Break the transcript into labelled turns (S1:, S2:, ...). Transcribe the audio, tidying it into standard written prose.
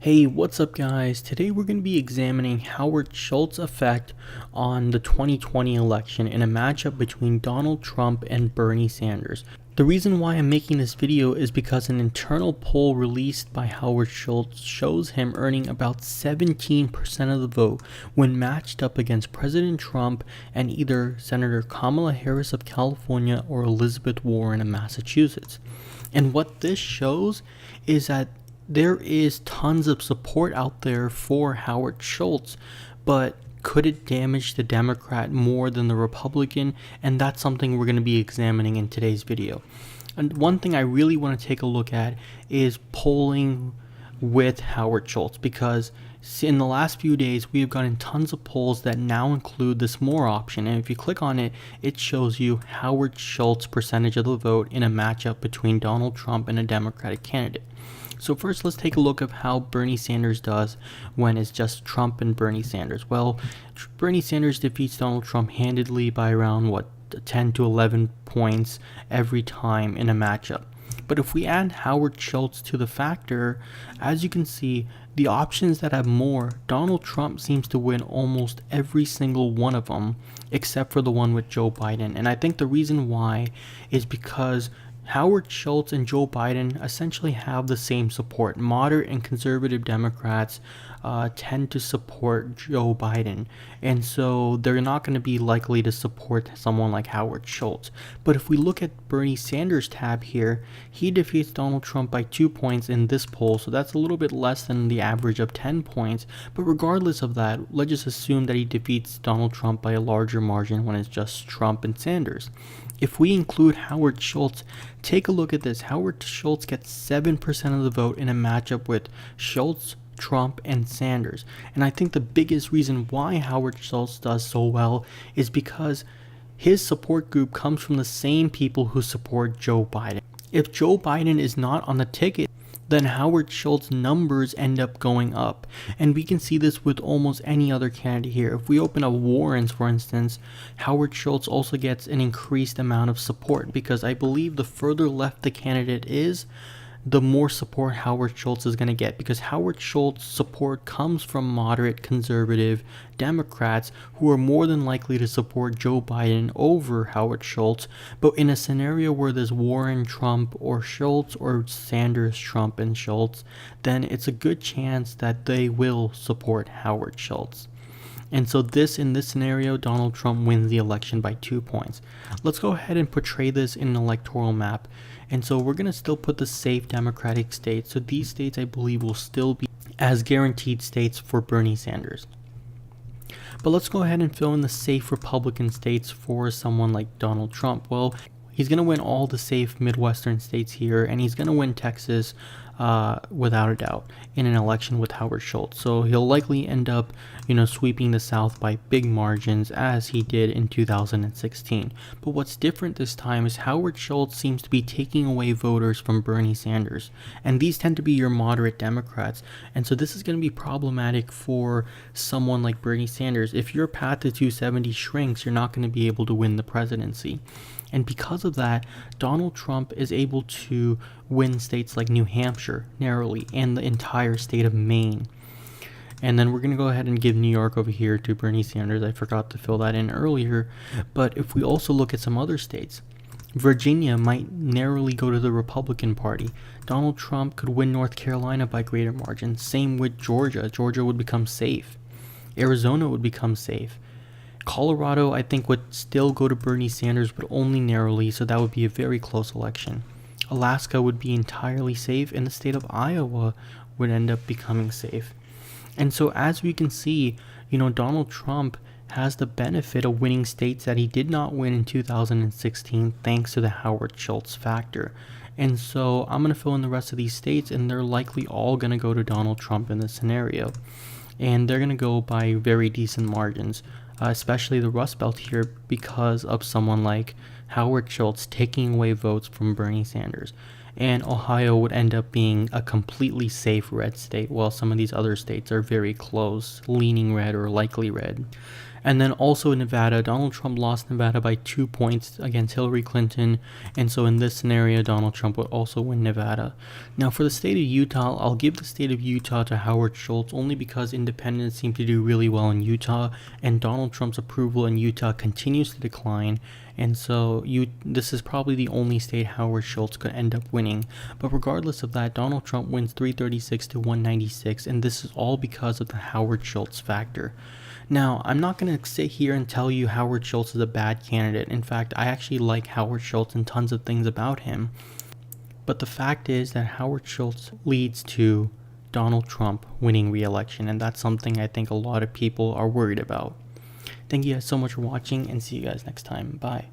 S1: Hey, what's up guys? Today we're going to be examining Howard Schultz's effect on the 2020 election in a matchup between Donald Trump and Bernie Sanders. The reason why I'm making this video is because an internal poll released by Howard Schultz shows him earning about 17% of the vote when matched up against President Trump and either Senator Kamala Harris of California or Elizabeth Warren of Massachusetts. And what this shows is that there is tons of support out there for Howard Schultz, but could it damage the Democrat more than the Republican? And that's something we're going to be examining in today's video. And one thing I really want to take a look at is polling with Howard Schultz, because in the last few days we have gotten tons of polls that now include this more option, and if you click on it, it shows you Howard Schultz percentage of the vote in a matchup between Donald Trump and a Democratic candidate. So first, let's take a look at how Bernie Sanders does when it's just Trump and Bernie Sanders. Well, Bernie Sanders defeats Donald Trump handedly by around 10 to 11 points every time in a matchup. But if we add Howard Schultz to the factor, as you can see, the options that have more, Donald Trump seems to win almost every single one of them, except for the one with Joe Biden. And I think the reason why is because Howard Schultz and Joe Biden essentially have the same support. Moderate and conservative Democrats tend to support Joe Biden, and so they're not going to be likely to support someone like Howard Schultz. But if we look at Bernie Sanders' tab here, he defeats Donald Trump by 2 points in this poll, so that's a little bit less than the average of 10 points. But regardless of that, let's just assume that he defeats Donald Trump by a larger margin when it's just Trump and Sanders. If we include Howard Schultz, take a look at this. Howard Schultz gets 7% of the vote in a matchup with Schultz, Trump, and Sanders. And I think the biggest reason why Howard Schultz does so well is because his support group comes from the same people who support Joe Biden. If Joe Biden is not on the ticket, then Howard Schultz's numbers end up going up. And we can see this with almost any other candidate here. If we open up Warren's, for instance, Howard Schultz also gets an increased amount of support, because I believe the further left the candidate is, the more support Howard Schultz is going to get, because Howard Schultz's support comes from moderate conservative Democrats who are more than likely to support Joe Biden over Howard Schultz. But in a scenario where there's Warren, Trump, or Schultz, or Sanders, Trump, and Schultz, then it's a good chance that they will support Howard Schultz. And so in this scenario, Donald Trump wins the election by 2 points. Let's go ahead and portray this in an electoral map. And so we're going to still put the safe Democratic states. So these states, I believe, will still be as guaranteed states for Bernie Sanders. But let's go ahead and fill in the safe Republican states for someone like Donald Trump. Well, he's going to win all the safe Midwestern states here, and he's going to win Texas without a doubt in an election with Howard Schultz. So he'll likely end up, sweeping the South by big margins as he did in 2016. But what's different this time is Howard Schultz seems to be taking away voters from Bernie Sanders, and these tend to be your moderate Democrats. And so this is going to be problematic for someone like Bernie Sanders. If your path to 270 shrinks, you're not going to be able to win the presidency. And because of that, Donald Trump is able to win states like New Hampshire narrowly and the entire state of Maine. And then we're going to go ahead and give New York over here to Bernie Sanders. I forgot to fill that in earlier. But if we also look at some other states, Virginia might narrowly go to the Republican Party. Donald Trump could win North Carolina by greater margins. Same with Georgia. Georgia would become safe. Arizona would become safe. Colorado, I think, would still go to Bernie Sanders, but only narrowly, so that would be a very close election. Alaska would be entirely safe, and the state of Iowa would end up becoming safe. And so as we can see, Donald Trump has the benefit of winning states that he did not win in 2016 thanks to the Howard Schultz factor. And so I'm going to fill in the rest of these states, and they're likely all going to go to Donald Trump in this scenario. And they're going to go by very decent margins. Especially the Rust Belt here, because of someone like Howard Schultz taking away votes from Bernie Sanders. And Ohio would end up being a completely safe red state, while some of these other states are very close, leaning red or likely red. And then also in Nevada, Donald Trump lost Nevada by 2 points against Hillary Clinton. And so in this scenario, Donald Trump would also win Nevada. Now for the state of Utah, I'll give the state of Utah to Howard Schultz only because independents seem to do really well in Utah, and Donald Trump's approval in Utah continues to decline. And so this is probably the only state Howard Schultz could end up winning. But regardless of that, Donald Trump wins 336 to 196, and this is all because of the Howard Schultz factor. Now, I'm not going to sit here and tell you Howard Schultz is a bad candidate. In fact, I actually like Howard Schultz and tons of things about him. But the fact is that Howard Schultz leads to Donald Trump winning re-election, and that's something I think a lot of people are worried about. Thank you guys so much for watching, and see you guys next time. Bye.